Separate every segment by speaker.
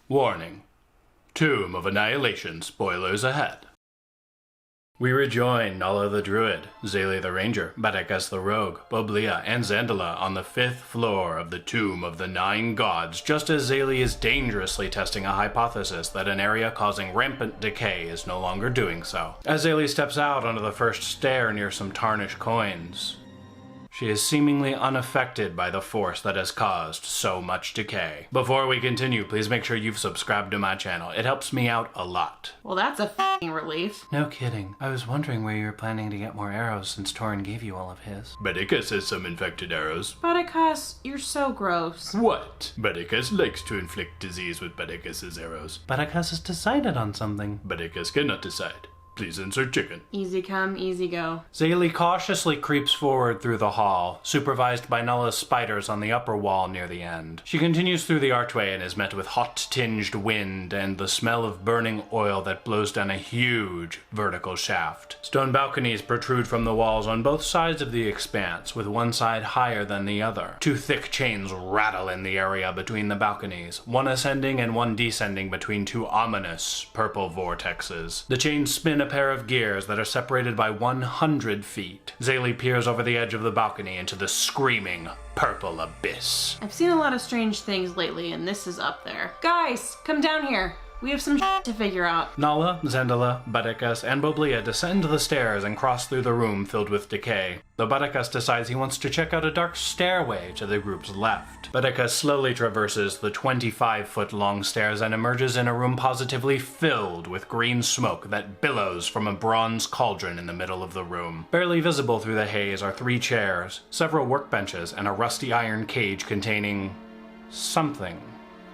Speaker 1: Warning. Tomb of Annihilation spoilers ahead. We rejoin Nala the Druid, Zayli the Ranger, Badakas the Rogue, Boblia, and Zandala on the 5th floor of the Tomb of the Nine Gods, just as Zayli is dangerously testing a hypothesis that an area causing rampant decay is no longer doing so. As Zayli steps out onto the first stair near some tarnished coins, she is seemingly unaffected by the force that has caused so much decay. Before we continue, please make sure you've subscribed to my channel. It helps me out a lot.
Speaker 2: Well, that's a f***ing relief.
Speaker 1: No kidding. I was wondering where you were planning to get more arrows since Torin gave you all of his. Badakas has some infected arrows.
Speaker 2: Badakas, you're so gross.
Speaker 1: What? Badakas likes to inflict disease with Badakas's arrows. Badakas has decided on something. Badakas cannot decide. Please insert chicken.
Speaker 2: Easy come, easy go.
Speaker 1: Zayli cautiously creeps forward through the hall, supervised by Nala's spiders on the upper wall near the end. She continues through the archway and is met with hot-tinged wind and the smell of burning oil that blows down a huge vertical shaft. Stone balconies protrude from the walls on both sides of the expanse, with one side higher than the other. Two thick chains rattle in the area between the balconies, one ascending and one descending between two ominous purple vortexes. The chains spin a pair of gears that are separated by 100 feet. Zayli peers over the edge of the balcony into the screaming purple abyss.
Speaker 2: I've seen a lot of strange things lately, and this is up there. Guys, come down here. We have some shit to figure out.
Speaker 1: Nala, Zandala, Badakas, and Boblia descend the stairs and cross through the room filled with decay. Though Badakas decides he wants to check out a dark stairway to the group's left. Badakas slowly traverses the 25-foot-long stairs and emerges in a room positively filled with green smoke that billows from a bronze cauldron in the middle of the room. Barely visible through the haze are 3 chairs, several workbenches, and a rusty iron cage containing something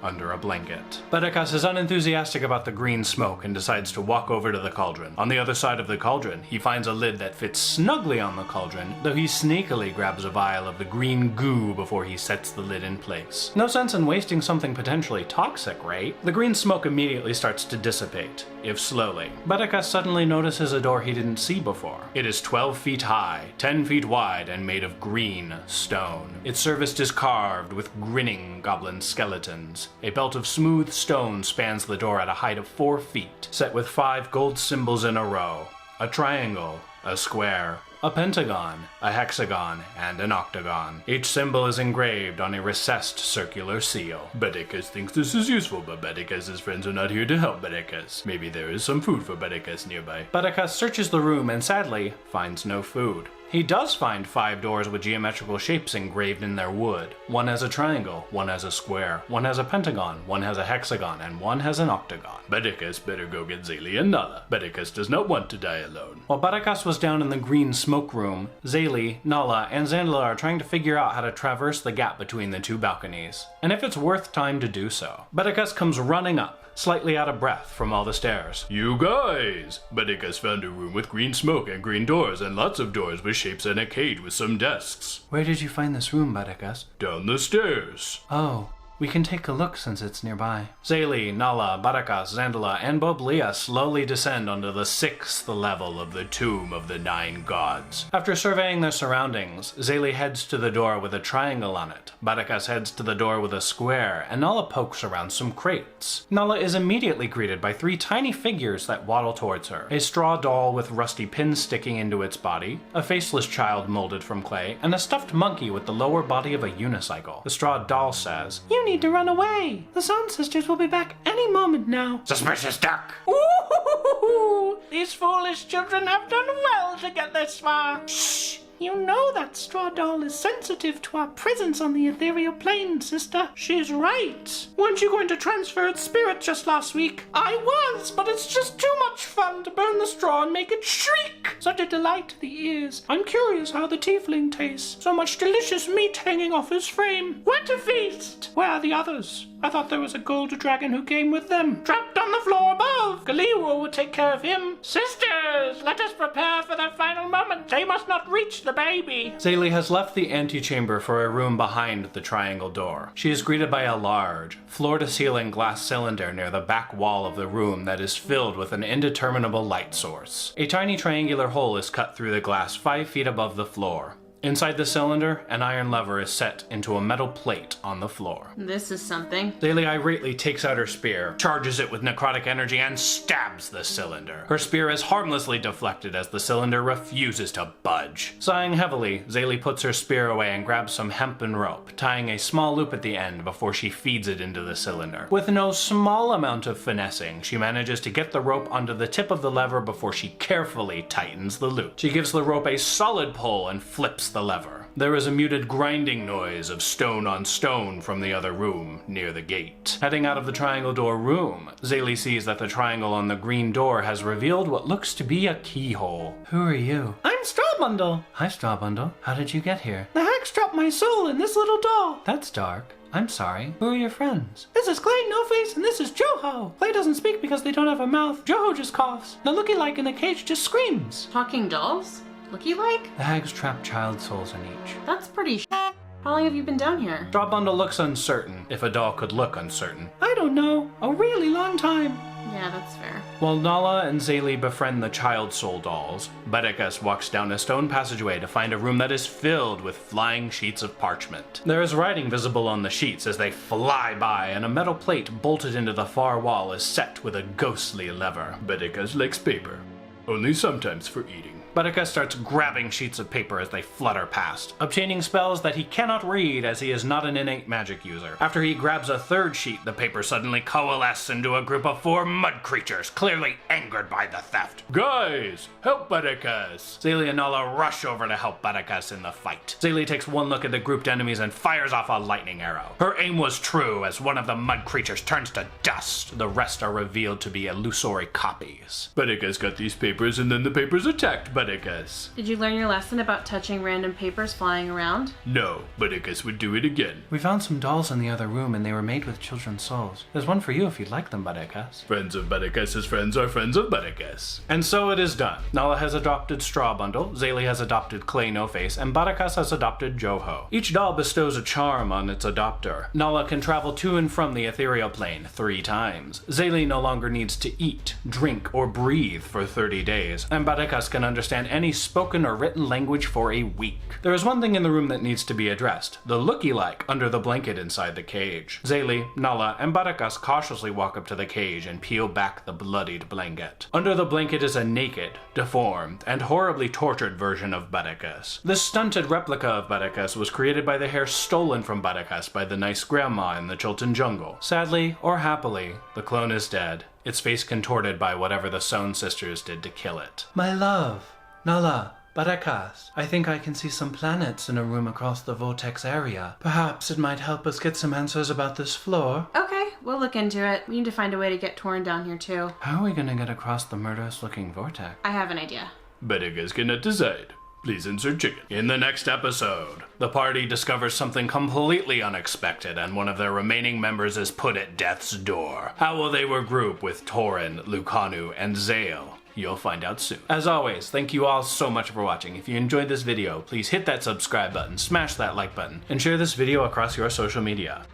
Speaker 1: under a blanket. Badakas is unenthusiastic about the green smoke and decides to walk over to the cauldron. On the other side of the cauldron, he finds a lid that fits snugly on the cauldron, though he sneakily grabs a vial of the green goo before he sets the lid in place. No sense in wasting something potentially toxic, right? The green smoke immediately starts to dissipate, if slowly. Badakas suddenly notices a door he didn't see before. It is 12 feet high, 10 feet wide, and made of green stone. Its surface is carved with grinning goblin skeletons. A belt of smooth stone spans the door at a height of 4 feet, set with 5 gold symbols in a row. A triangle, a square, a pentagon, a hexagon, and an octagon. Each symbol is engraved on a recessed circular seal. Badakas thinks this is useful, but Badakas's friends are not here to help Badakas. Maybe there is some food for Badakas nearby. Badakas searches the room and sadly finds no food. He does find 5 doors with geometrical shapes engraved in their wood. One has a triangle, one has a square, one has a pentagon, one has a hexagon, and one has an octagon. Badakas better go get Zayli and Nala. Badakas does not want to die alone. While Badakas was down in the green smoke room, Zayli, Nala, and Zandala are trying to figure out how to traverse the gap between the 2 balconies, and if it's worth time to do so. Badakas comes running up, slightly out of breath from all the stairs. You guys! Badakas found a room with green smoke and green doors and lots of doors with shapes and a cage with some desks. Where did you find this room, Badakas? Down the stairs. Oh. We can take a look since it's nearby. Zayli, Nala, Badakas, Zandala, and Boblia slowly descend onto the 6th level of the Tomb of the Nine Gods. After surveying their surroundings, Zayli heads to the door with a triangle on it. Badakas heads to the door with a square, and Nala pokes around some crates. Nala is immediately greeted by 3 tiny figures that waddle towards her. A straw doll with rusty pins sticking into its body, a faceless child molded from clay, and a stuffed monkey with the lower body of a unicycle. The straw doll says, "You need to run away. The Sound Sisters will be back any moment now."
Speaker 3: Suspicious duck!
Speaker 1: Ooh, these foolish children have done well to get this far. Shh! You know that straw doll is sensitive to our presence on the ethereal plane, sister. She's right. Weren't you going to transfer its spirit just last week? I was, but it's just too much fun to burn the straw and make it shriek. Such a delight to the ears. I'm curious how the tiefling tastes. So much delicious meat hanging off his frame. What a feast! Where are the others? I thought there was a gold dragon who came with them. Trapped on the floor above. Galiwa will take care of him. Sisters, let us prepare for their final moment. They must not reach the baby. Zayli has left the antechamber for a room behind the triangle door. She is greeted by a large, floor-to-ceiling glass cylinder near the back wall of the room that is filled with an indeterminable light source. A tiny triangular hole is cut through the glass 5 feet above the floor. Inside the cylinder, an iron lever is set into a metal plate on the floor.
Speaker 2: This is something.
Speaker 1: Zaylee irately takes out her spear, charges it with necrotic energy, and stabs the cylinder. Her spear is harmlessly deflected as the cylinder refuses to budge. Sighing heavily, Zaylee puts her spear away and grabs some hempen rope, tying a small loop at the end before she feeds it into the cylinder. With no small amount of finessing, she manages to get the rope onto the tip of the lever before she carefully tightens the loop. She gives the rope a solid pull and flips the lever. There is a muted grinding noise of stone on stone from the other room near the gate. Heading out of the triangle door room, Zaylee sees that the triangle on the green door has revealed what looks to be a keyhole. Who are you? I'm Strawbundle. Hi, Strawbundle. How did you get here? The hacks dropped my soul in this little doll. That's dark. I'm sorry. Who are your friends? This is Clay No Face and this is Joho. Clay doesn't speak because they don't have a mouth. Joho just coughs. The looky-like in the cage just screams.
Speaker 2: Talking dolls? Looky-like?
Speaker 1: The hags trap child souls in each.
Speaker 2: That's pretty How long have you been down here?
Speaker 1: Strawbundle looks uncertain, if a doll could look uncertain. I don't know. A really long time.
Speaker 2: Yeah, that's fair.
Speaker 1: While Nala and Zaylee befriend the child soul dolls, Butticus walks down a stone passageway to find a room that is filled with flying sheets of parchment. There is writing visible on the sheets as they fly by, and a metal plate bolted into the far wall is set with a ghostly lever. Butticus likes paper, only sometimes for eating. Butticus starts grabbing sheets of paper as they flutter past, obtaining spells that he cannot read as he is not an innate magic user. After he grabs a third sheet, the paper suddenly coalesces into a group of 4 mud creatures, clearly angered by the theft. Guys, help Butticus! Zaylee and Nala rush over to help Butticus in the fight. Zaylee takes one look at the grouped enemies and fires off a lightning arrow. Her aim was true as one of the mud creatures turns to dust. The rest are revealed to be illusory copies. Butticus got these papers and then the papers attacked Butticus.
Speaker 2: Did you learn your lesson about touching random papers flying around?
Speaker 1: No, Butticus would do it again. We found some dolls in the other room and they were made with children's souls. There's one for you if you'd like them, Butticus. Friends of Butticus's friends are friends of Butticus. And so it is done. Nala has adopted Strawbundle, Zaylee has adopted Clay No Face, and Butticus has adopted Joho. Each doll bestows a charm on its adopter. Nala can travel to and from the ethereal plane 3 times. Zaylee no longer needs to eat, drink, or breathe for 30 days, and Butticus can understand any spoken or written language for a week. There is one thing in the room that needs to be addressed: the looky-like under the blanket inside the cage. Zaylee, Nala, and Butticus cautiously walk up to the cage and peel back the bloodied blanket. Under the blanket is a naked, deformed, and horribly tortured version of Butticus. This stunted replica of Butticus was created by the hair stolen from Butticus by the nice grandma in the Chilton jungle. Sadly, or happily, the clone is dead, its face contorted by whatever the Sohn sisters did to kill it. My love, Nala, Butticus, I think I can see some planets in a room across the vortex area. Perhaps it might help us get some answers about this floor.
Speaker 2: Okay, we'll look into it. We need to find a way to get Torn down here too.
Speaker 1: How are we gonna get across the murderous-looking vortex?
Speaker 2: I have an idea.
Speaker 1: Butticus cannot decide. Please insert chicken. In the next episode, the party discovers something completely unexpected and one of their remaining members is put at death's door. How will they regroup with Torin, Lucanu, and Zale? You'll find out soon. As always, thank you all so much for watching. If you enjoyed this video, please hit that subscribe button, smash that like button, and share this video across your social media.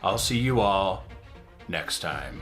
Speaker 1: I'll see you all next time.